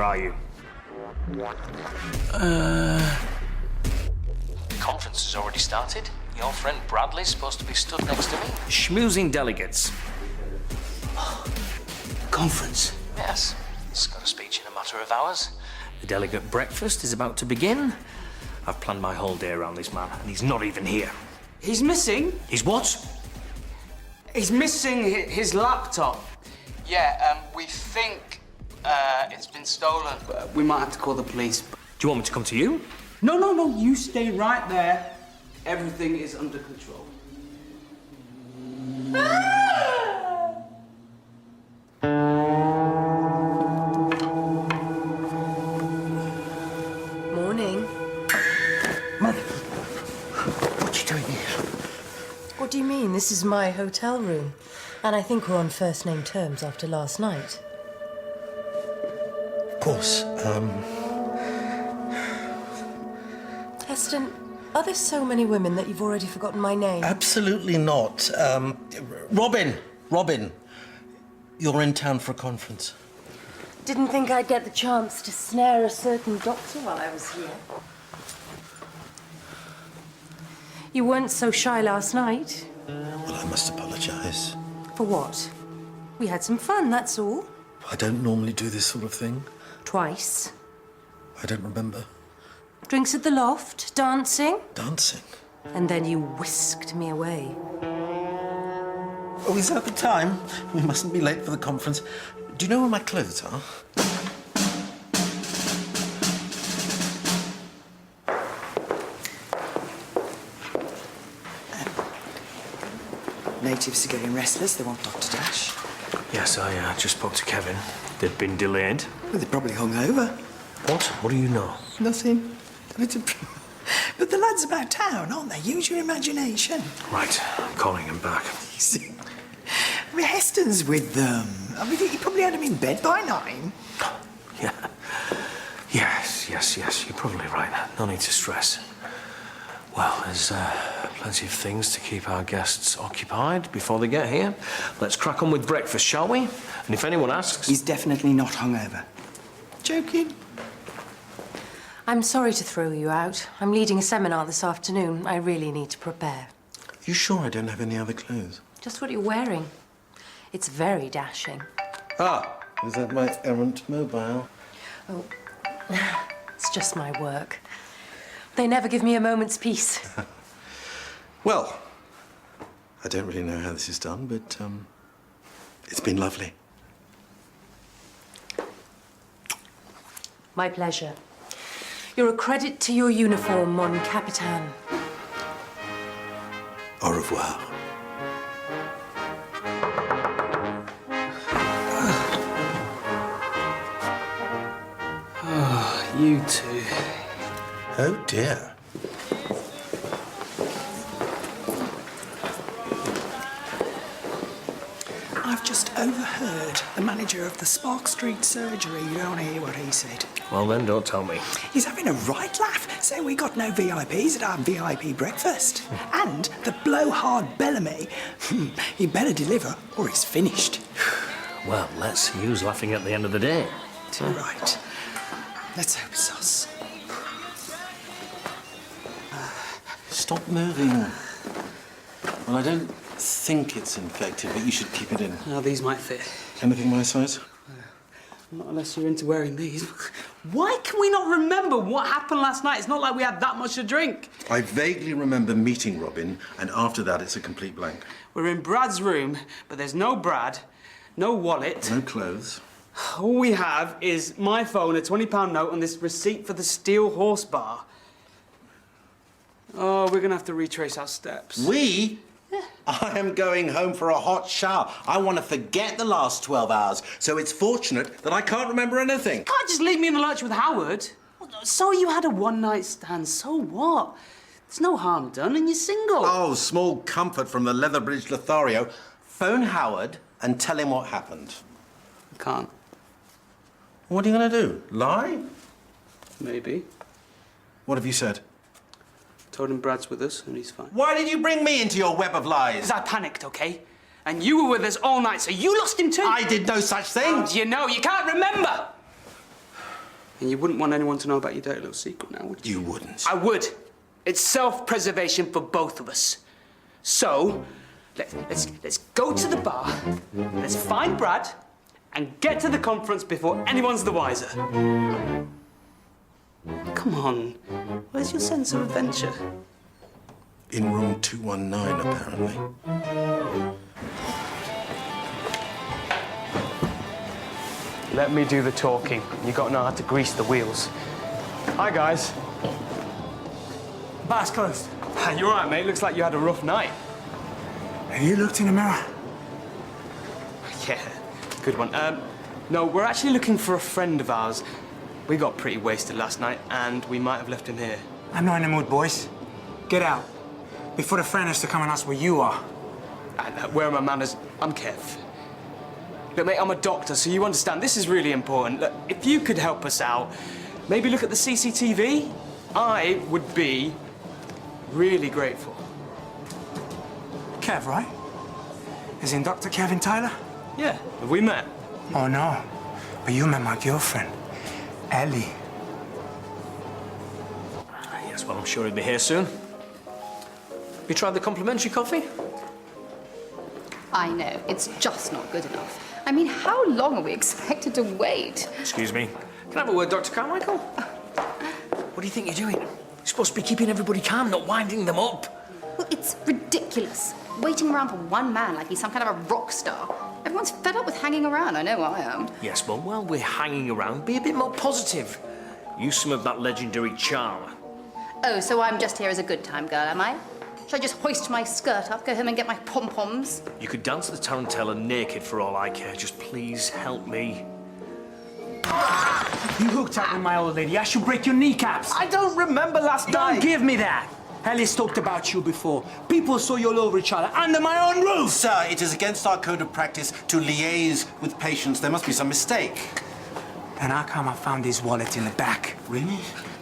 are you? Conference has already started. Your friend Bradley's supposed to be stood next to me. Schmoozing delegates. Conference? Yes. He's got a speech in a matter of hours. The delegate breakfast is about to begin. I've planned my whole day around this man, and he's not even here. He's missing? He's what? He's missing his laptop. Yeah, we think it's been stolen. We might have to call the police. Do you want me to come to you? No, you stay right there. Everything is under control. Morning. Mother, what are you doing here? What do you mean? This is my hotel room. And I think we're on first-name terms after last night. Of course, Heston, are there so many women that you've already forgotten my name? absolutely not. Robin, you're in town for a conference. Didn't think I'd get the chance to snare a certain doctor while I was here. You weren't so shy last night. Well, I must apologise. For what? We had some fun, that's all. I don't normally do this sort of thing. Twice. I don't remember. Drinks at the loft, dancing. Dancing? And then you whisked me away. Oh, is that the time? We mustn't be late for the conference. Do you know where my clothes are? Natives are getting restless. They want Dr. Dash. Yes, I just spoke to Kevin. They've been delayed. Well, they're probably hungover. What? What do you know? Nothing. But the lad's about town, aren't they? Use your imagination. Right, I'm calling him back. I mean, Heston's with them. I mean, he probably had him in bed by 9. Yeah. Yes, you're probably right. No need to stress. Well, there's plenty of things to keep our guests occupied before they get here. Let's crack on with breakfast, shall we? And if anyone asks... He's definitely not hungover. Joking. I'm sorry to throw you out. I'm leading a seminar this afternoon. I really need to prepare. You sure I don't have any other clothes? Just what you're wearing. It's very dashing. Ah, is that my errant mobile? Oh, it's just my work. They never give me a moment's peace. Well, I don't really know how this is done, but it's been lovely. My pleasure. You're a credit to your uniform, mon capitaine. Au revoir. Oh, you two. Oh, dear. I've just overheard the manager of the Spark Street surgery. You don't want to hear what he said. Well, then, don't tell me. He's having a right laugh, saying we got no VIPs at our VIP breakfast. And the blowhard Bellamy, he better deliver or he's finished. Well, let's use laughing at the end of the day. Right. Let's hope it's us. Stop moving. Well, I don't think it's infected, but you should keep it in. Oh, these might fit. Anything my size? Not unless you're into wearing these. Why can we not remember what happened last night? It's not like we had that much to drink. I vaguely remember meeting Robin, and after that, it's a complete blank. We're in Brad's room, but there's no Brad, no wallet. No clothes. All we have is my phone, a £20 note, and this receipt for the Steel Horse Bar. Oh, we're gonna have to retrace our steps. We? Yeah. I am going home for a hot shower. I want to forget the last 12 hours, so it's fortunate that I can't remember anything. You can't just leave me in the lurch with Howard. So you had a one-night stand, so what? There's no harm done and you're single. Oh, small comfort from the Letherbridge Lothario. Phone Howard and tell him what happened. I can't. What are you going to do? Lie? Maybe. What have you said? Told him Brad's with us and he's fine. Why did you bring me into your web of lies? Because I panicked, OK? And you were with us all night, so you lost him too. I did no such thing. You know, you can't remember. And you wouldn't want anyone to know about your dirty little secret now, would you? You wouldn't. I would. It's self-preservation for both of us. So, let's go to the bar, let's find Brad, and get to the conference before anyone's the wiser. Come on, where's your sense of adventure? In room 219, apparently. Let me do the talking. You gotta know how to grease the wheels. Hi, guys. Bar's closed. You're right, mate. Looks like you had a rough night. Have you looked in the mirror? Yeah, good one. No, we're actually looking for a friend of ours. We got pretty wasted last night, and we might have left him here. I'm not in the mood, boys. Get out. Before the friend has to come and ask where you are. Where are my manners? I'm Kev. Look, mate, I'm a doctor, so you understand, this is really important. Look, if you could help us out, maybe look at the CCTV, I would be really grateful. Kev, right? As in Dr. Kevin Tyler? Yeah, have we met? Oh, no. But you met my girlfriend, Ellie. Yes, well, I'm sure he'll be here soon. You tried the complimentary coffee? I know, it's just not good enough. I mean, how long are we expected to wait? Excuse me. Can I have a word, Dr. Carmichael? What do you think you're doing? You're supposed to be keeping everybody calm, not winding them up. Well, it's ridiculous. Waiting around for one man like he's some kind of a rock star. Everyone's fed up with hanging around, I know I am. Yes, well, while we're hanging around, be a bit more positive. Use some of that legendary charm. Oh, so I'm just here as a good time girl, am I? Should I just hoist my skirt up, go home and get my pom-poms? You could dance the tarantella naked for all I care. Just please help me. You hooked up with my old lady. I should break your kneecaps. I don't remember last Don't give me that. Ellie's talked about you before. People saw you all over each other under my own roof. Sir, it is against our code of practice to liaise with patients. There must be some mistake. And how come I found his wallet in the back? Really?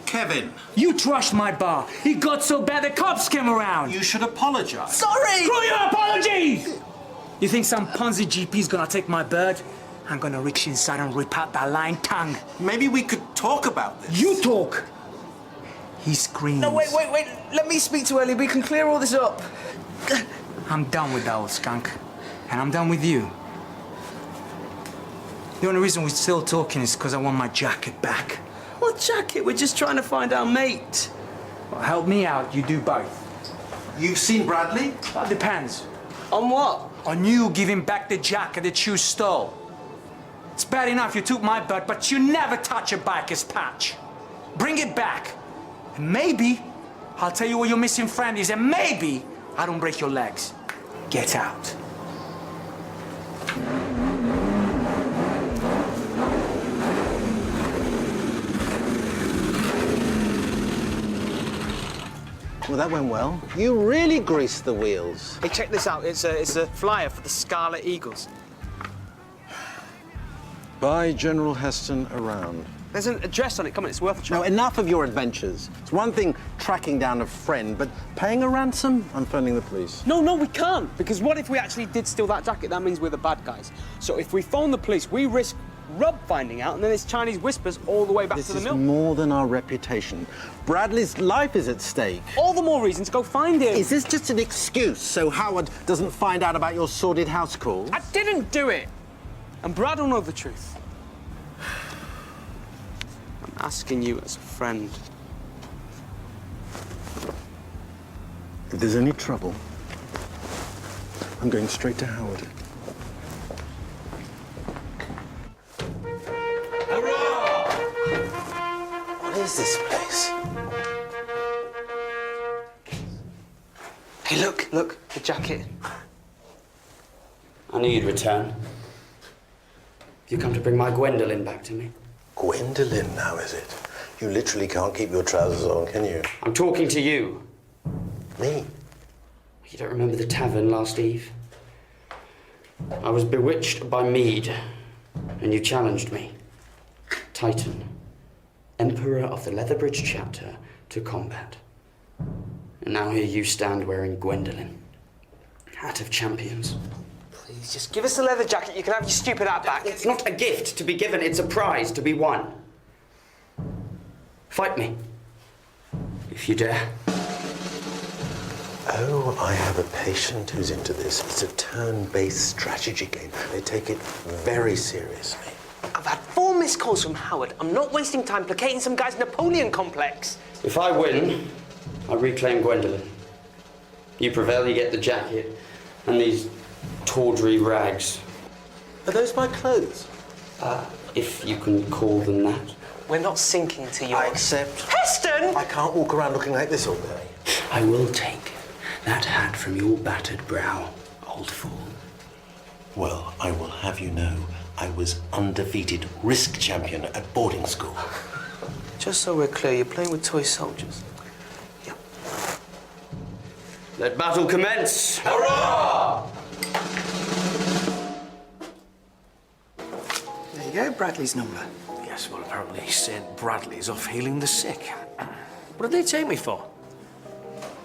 Kevin. You trashed my bar. It got so bad the cops came around. You should apologize. Sorry! Screw your apologies! You think some Ponzi GP's gonna take my bird? I'm gonna reach inside and rip out that lying tongue. Maybe we could talk about this. You talk! He screams. No, wait. Let me speak to Ellie. We can clear all this up. I'm done with that old skunk. And I'm done with you. The only reason we're still talking is because I want my jacket back. What jacket? We're just trying to find our mate. Well, help me out, you do both. You've seen Bradley? That depends. On what? On you giving back the jacket that you stole. It's bad enough you took my butt, but you never touch a biker's patch. Bring it back. And maybe I'll tell you where your missing friend is, and maybe I don't break your legs. Get out. Well, that went well. You really greased the wheels. Hey, check this out. It's a flyer for the Scarlet Eagles. Buy General Heston around. There's an address on it. Come on, it's worth a try. No, enough of your adventures. It's one thing tracking down a friend, but paying a ransom? I'm phoning the police. No, we can't. Because what if we actually did steal that jacket? That means we're the bad guys. So if we phone the police, we risk Rob finding out, and then it's Chinese whispers all the way back to the mill. This is more than our reputation. Bradley's life is at stake. All the more reason to go find him. Is this just an excuse so Howard doesn't find out about your sordid house calls? I didn't do it. And Brad will know the truth. I'm asking you as a friend. If there's any trouble, I'm going straight to Howard. What is this place? Hey, look, the jacket. I knew you'd return. You come to bring my Gwendolyn back to me. Gwendolyn now, is it? You literally can't keep your trousers on, can you? I'm talking to you. Me? You don't remember the tavern last eve? I was bewitched by mead, and you challenged me. Titan, Emperor of the Letherbridge chapter, to combat. And now here you stand wearing Gwendolyn. Hat of champions. Please, just give us the leather jacket. You can have your stupid hat back. It's not a gift to be given, it's a prize to be won. Fight me. If you dare. Oh, I have a patient who's into this. It's a turn-based strategy game. They take it very seriously. I've had 4 missed calls from Howard. I'm not wasting time placating some guy's Napoleon complex. If I win, I reclaim Gwendolyn. You prevail, you get the jacket and these tawdry rags. Are those my clothes? If you can call them that. We're not sinking to yours. I accept. Heston! I can't walk around looking like this all day. I will take that hat from your battered brow, old fool. Well, I will have you know, I was undefeated risk champion at boarding school. Just so we're clear, you're playing with toy soldiers. Yep. Let battle commence! Hurrah! There you go, Bradley's number. Yes, well, apparently St. Bradley's off healing the sick. What did they take me for?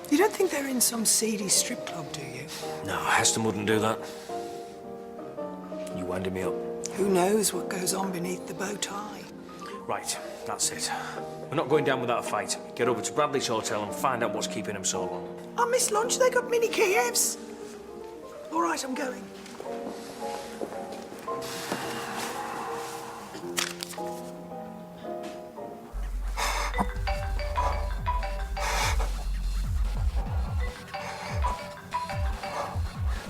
You don't think they're in some seedy strip club, do you? No, Heston wouldn't do that. You winded me up. Who knows what goes on beneath the bow tie? Right, that's it. We're not going down without a fight. Get over to Bradley's hotel and find out what's keeping him so long. I missed lunch, they got mini Kievs. All right, I'm going.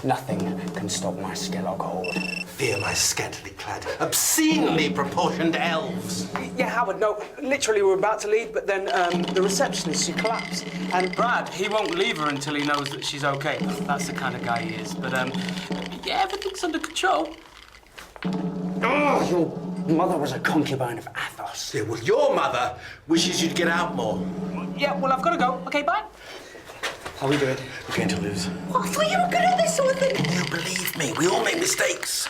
Nothing can stop my Skellig horde. Fear my scantily clad, obscenely proportioned elves. Yeah, Howard, no, literally we were about to leave, but then the receptionist, she collapsed. And Brad, he won't leave her until he knows that she's okay. That's the kind of guy he is. But, yeah, everything's under control. Oh, your mother was a concubine of Athos. Yeah, well, your mother wishes you'd get out more. Yeah, well, I've got to go. Okay, bye. How are we doing? We're going to lose. I thought you were good at this sort of thing. You believe me, we all make mistakes.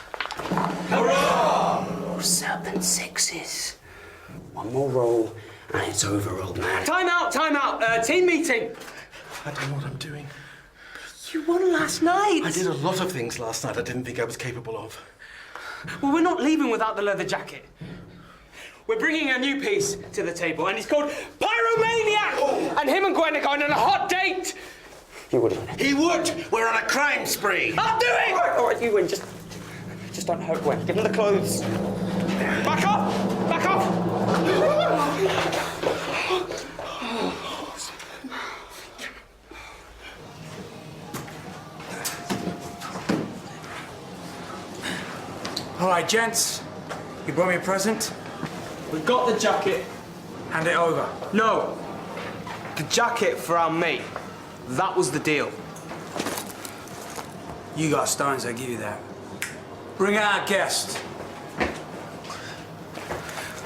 Hurrah! Oh, serpent sixes. One more roll and it's over, old man. Time out, time out. Team meeting. I don't know what I'm doing. You won last night. I did a lot of things last night I didn't think I was capable of. Well, we're not leaving without the leather jacket. We're bringing a new piece to the table, and it's called Pyromaniac! Oh. And him and Gwen are going on a hot date! You wouldn't. He would! We're on a crime spree! I'll do it! All right, you win. Just don't hurt Gwen. Give him the clothes. Back off! Back off! All right, gents. You brought me a present? We've got the jacket. Hand it over. No. The jacket for our mate. That was the deal. You got stones, I give you that. Bring out our guest.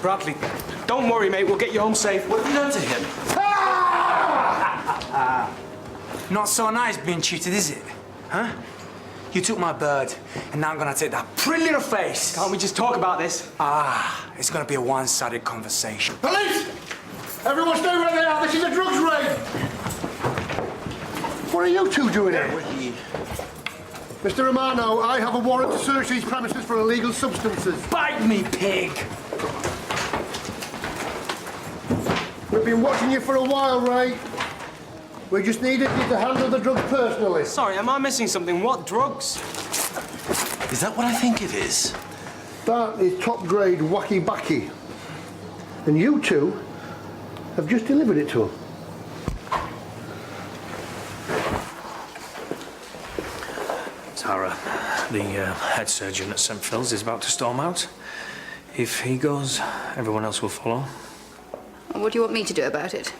Bradley, don't worry, mate. We'll get you home safe. What have you done to him? Not so nice being cheated, is it? Huh? You took my bird, and now I'm gonna take that pretty little face. Can't we just talk about this? It's gonna be a one-sided conversation. Police! Everyone stay where they are. This is a drugs raid. What are you two doing here? Mr. Romano, I have a warrant to search these premises for illegal substances. Bite me, pig! We've been watching you for a while, Ray. We just needed you to handle the drugs personally. Sorry, am I missing something? What drugs? Is that what I think it is? That is top-grade wacky-backy. And you two have just delivered it to him. Tara, the head surgeon at St. Phil's is about to storm out. If he goes, everyone else will follow. What do you want me to do about it?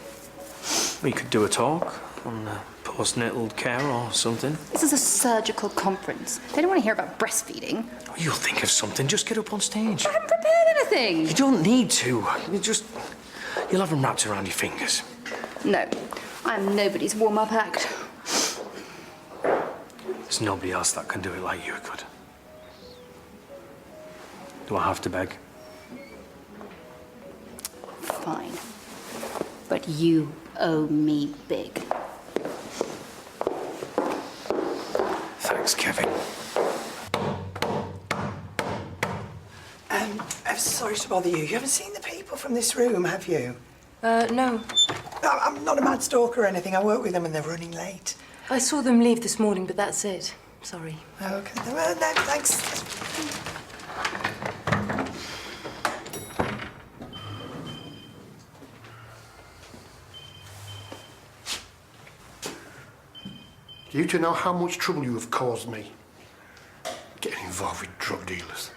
We could do a talk on postnatal care or something. This is a surgical conference. They don't want to hear about breastfeeding. Oh, you'll think of something. Just get up on stage. I haven't prepared anything. You don't need to. You'll have them wrapped around your fingers. No, I'm nobody's warm-up act. There's nobody else that can do it like you could. Do I have to beg? Fine. But you owe me big. Thanks, Kevin. I'm sorry to bother you. You haven't seen the people from this room, have you? No. I'm not a mad stalker or anything. I work with them and they're running late. I saw them leave this morning, but that's it. Sorry. Okay. Well, no, thanks. Do you two know how much trouble you have caused me? Getting involved with drug dealers.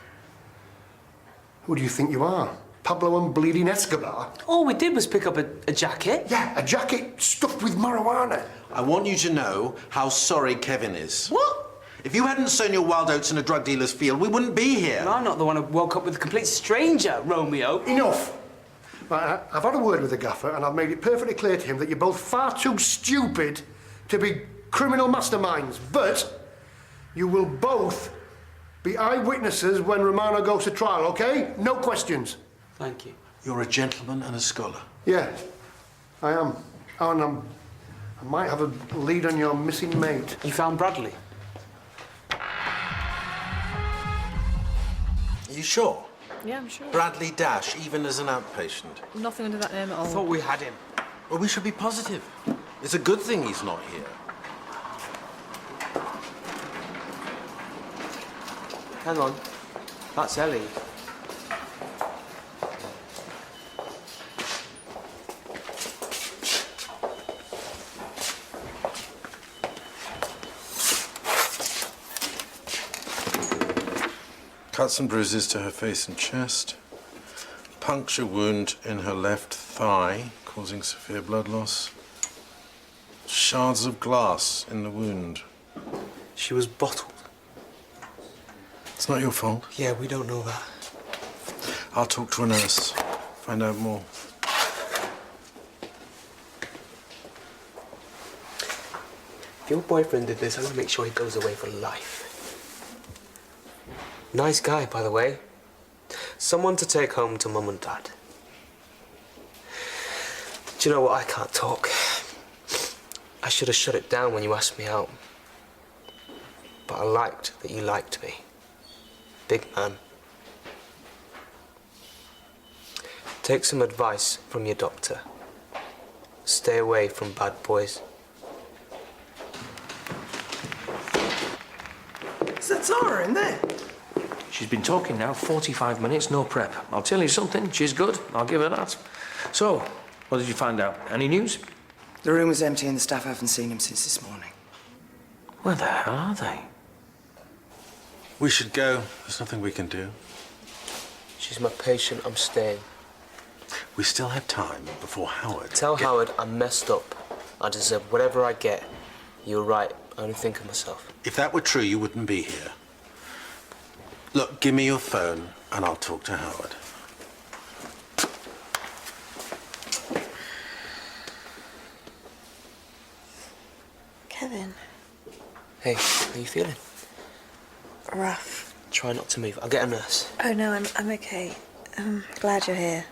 Who do you think you are? Pablo and Bleeding Escobar? All we did was pick up a jacket. Yeah, a jacket stuffed with marijuana. I want you to know how sorry Kevin is. What? If you hadn't sown your wild oats in a drug dealer's field, we wouldn't be here. I'm not the one who woke up with a complete stranger, Romeo. Enough! Right, I've had a word with the gaffer and I've made it perfectly clear to him that you're both far too stupid to be criminal masterminds, but you will both be eyewitnesses when Romano goes to trial, OK? No questions. Thank you. You're a gentleman and a scholar. Yeah, I am. Oh, and I might have a lead on your missing mate. You found Bradley? Are you sure? Yeah, I'm sure. Bradley Dash, even as an outpatient. Nothing under that name at all. I thought we had him. Well, we should be positive. It's a good thing he's not here. Hang on. That's Ellie. Cuts and bruises to her face and chest. Puncture wound in her left thigh, causing severe blood loss. Shards of glass in the wound. She was bottled. It's not your fault. Yeah, we don't know that. I'll talk to a nurse, find out more. If your boyfriend did this, I'm gonna make sure he goes away for life. Nice guy, by the way. Someone to take home to Mum and Dad. Do you know what? I can't talk. I should have shut it down when you asked me out. But I liked that you liked me. Big man. Take some advice from your doctor. Stay away from bad boys. Is that Tara in there? She's been talking now 45 minutes, no prep. I'll tell you something, she's good. I'll give her that. So, what did you find out? Any news? The room was empty and the staff haven't seen him since this morning. Where the hell are they? We should go. There's nothing we can do. She's my patient. I'm staying. We still have time before Howard. Tell Howard I'm messed up. I deserve whatever I get. You're right. I only think of myself. If that were true, you wouldn't be here. Look, give me your phone and I'll talk to Howard. Kevin. Hey, how you feeling? Rough. Try not to move. I'll get a nurse. Oh no, I'm okay. I'm glad you're here.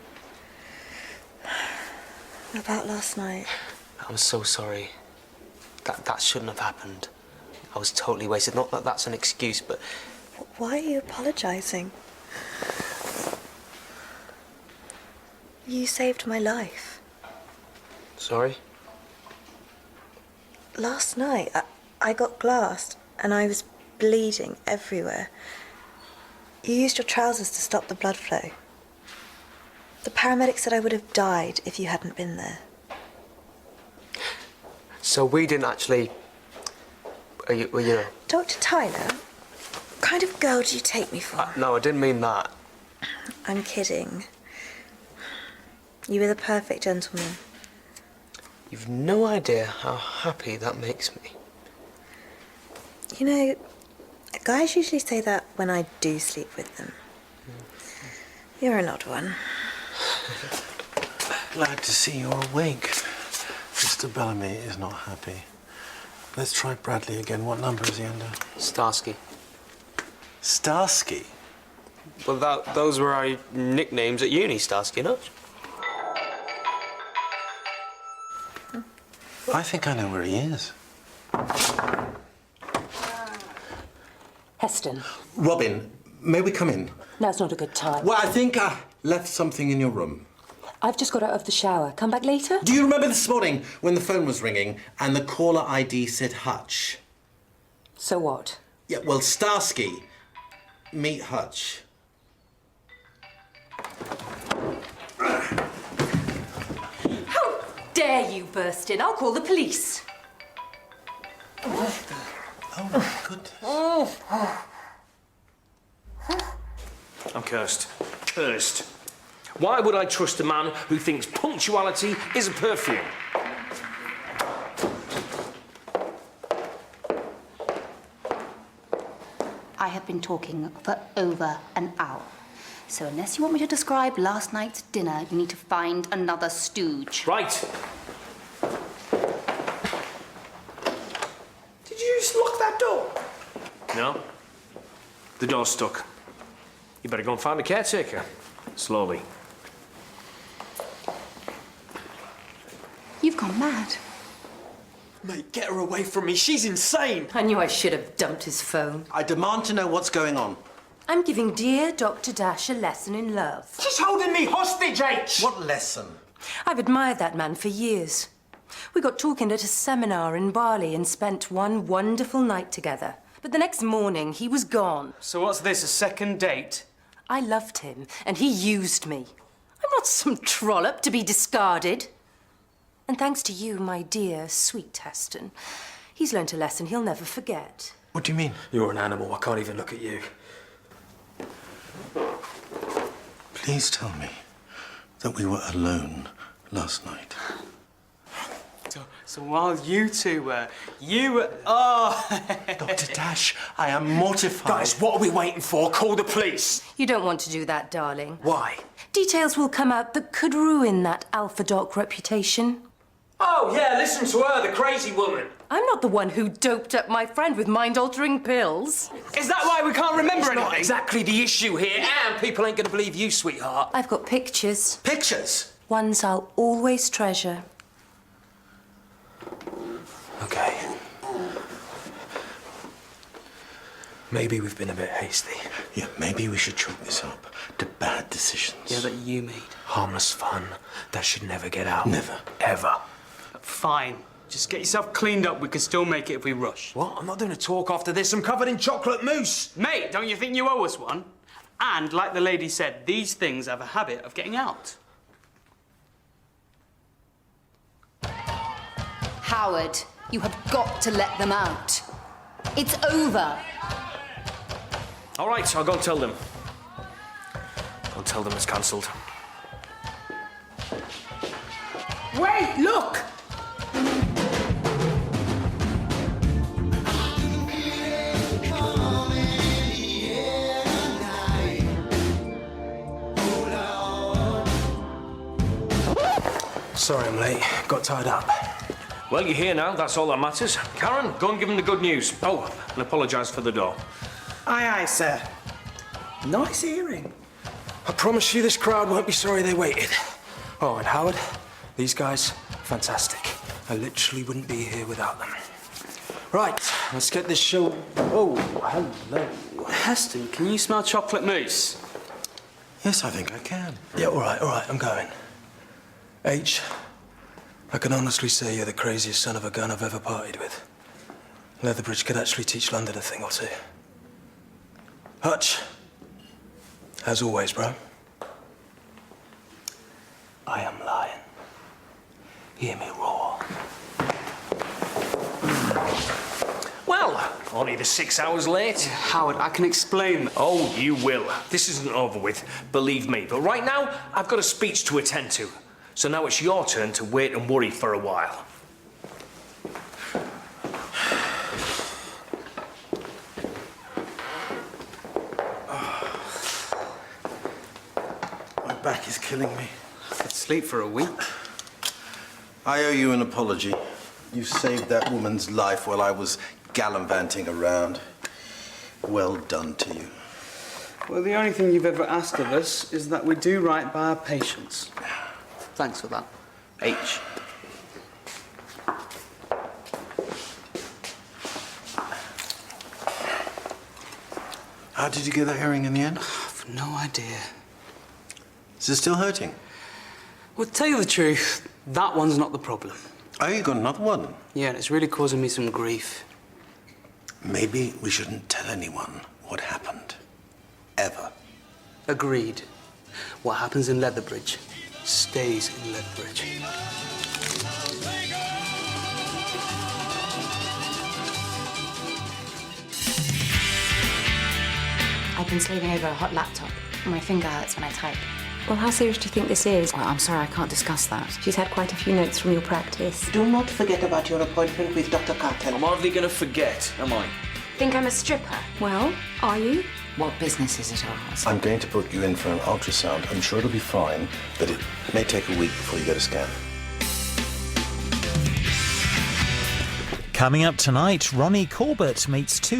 About last night. I'm so sorry. That shouldn't have happened. I was totally wasted. Not that that's an excuse, but... Why are you apologizing? You saved my life. Sorry? Last night, I got glassed and I was bleeding everywhere. You used your trousers to stop the blood flow. The paramedics said I would have died if you hadn't been there. So we didn't actually... you know... Dr. Tyler, what kind of girl do you take me for? No, I didn't mean that. I'm kidding. You were the perfect gentleman. You've no idea how happy that makes me. You know, guys usually say that when I do sleep with them. You're an odd one. Glad to see you're awake. Mr. Bellamy is not happy. Let's try Bradley again. What number is he under? Starsky. Starsky? Well, those were our nicknames at uni, Starsky, no? I think I know where he is. Heston, Robin, may we come in? now's not a good time. Well, I think I left something in your room. I've just got out of the shower. Come back later? Do you remember this morning when the phone was ringing and the caller ID said Hutch? So what? Yeah, well, Starsky. Meet Hutch. How dare you burst in? I'll call the police. Oh, my goodness. I'm cursed. Cursed. Why would I trust a man who thinks punctuality is a perfume? I have been talking for over an hour. So unless you want me to describe last night's dinner, you need to find another stooge. Right. Did you just lock that door? No. The door's stuck. You better go and find a caretaker. Slowly. You've gone mad. Mate, get her away from me. She's insane. I knew I should have dumped his phone. I demand to know what's going on. I'm giving dear Dr. Dash a lesson in love. She's holding me hostage, H! What lesson? I've admired that man for years. We got talking at a seminar in Bali and spent one wonderful night together. But the next morning, he was gone. So what's this, a second date? I loved him, and he used me. I'm not some trollop to be discarded. And thanks to you, my dear, sweet Heston, he's learnt a lesson he'll never forget. What do you mean? You're an animal. I can't even look at you. Please tell me that we were alone last night. So while you two were... Oh! Dr. Dash, I am mortified. Guys, what are we waiting for? Call the police. You don't want to do that, darling. Why? Details will come out that could ruin that Alpha Doc reputation. Oh, yeah, listen to her, the crazy woman. I'm not the one who doped up my friend with mind-altering pills. Is that why we can't remember anything? Not exactly the issue here, and people ain't gonna believe you, sweetheart. I've got pictures. Pictures? Ones I'll always treasure. Okay. Maybe we've been a bit hasty. Yeah, maybe we should chalk this up to bad decisions. Yeah, that you made. Harmless fun. That should never get out. Never. Ever. Fine. Just get yourself cleaned up. We can still make it if we rush. What? I'm not doing a talk after this. I'm covered in chocolate mousse. Mate, don't you think you owe us one? And, like the lady said, these things have a habit of getting out. Howard, you have got to let them out. It's over. All right, I'll go and tell them. I'll tell them it's cancelled. Wait, look! Sorry I'm late. Got tied up. Well, you're here now. That's all that matters. Karen, go and give them the good news. Oh, and apologise for the door. Aye, aye, sir. Nice hearing. I promise you this crowd won't be sorry they waited. Oh, and Howard, these guys, fantastic. I literally wouldn't be here without them. Right, let's get this show... Oh, hello. Heston, can you smell chocolate mousse? Yes, I think I can. Yeah, all right, I'm going. H, I can honestly say you're the craziest son of a gun I've ever partied with. Letherbridge could actually teach London a thing or two. Hutch, as always, bro. I am lying. Hear me roar. Well, only the 6 hours late. Howard, I can explain. Oh, you will. This isn't over with, believe me. But right now, I've got a speech to attend to. So now it's your turn to wait and worry for a while. My back is killing me. I'd sleep for a week. I owe you an apology. You saved that woman's life while I was gallivanting around. Well done to you. Well, the only thing you've ever asked of us is that we do right by our patients. Thanks for that. H. How did you get that earring in the end? I've no idea. Is it still hurting? Well, to tell you the truth, that one's not the problem. Oh, you got another one? Yeah, and it's really causing me some grief. Maybe we shouldn't tell anyone what happened. Ever. Agreed. What happens in Letherbridge stays in Letherbridge. I've been slaving over a hot laptop. My finger hurts when I type. Well, how serious do you think this is? Well, I'm sorry, I can't discuss that. She's had quite a few notes from your practice. Do not forget about your appointment with Dr. Carter. I'm hardly going to forget, am I? Think I'm a stripper? Well, are you? What business is it ours? I'm going to put you in for an ultrasound. I'm sure it'll be fine, but it may take a week before you get a scan. Coming up tonight, Ronnie Corbett meets two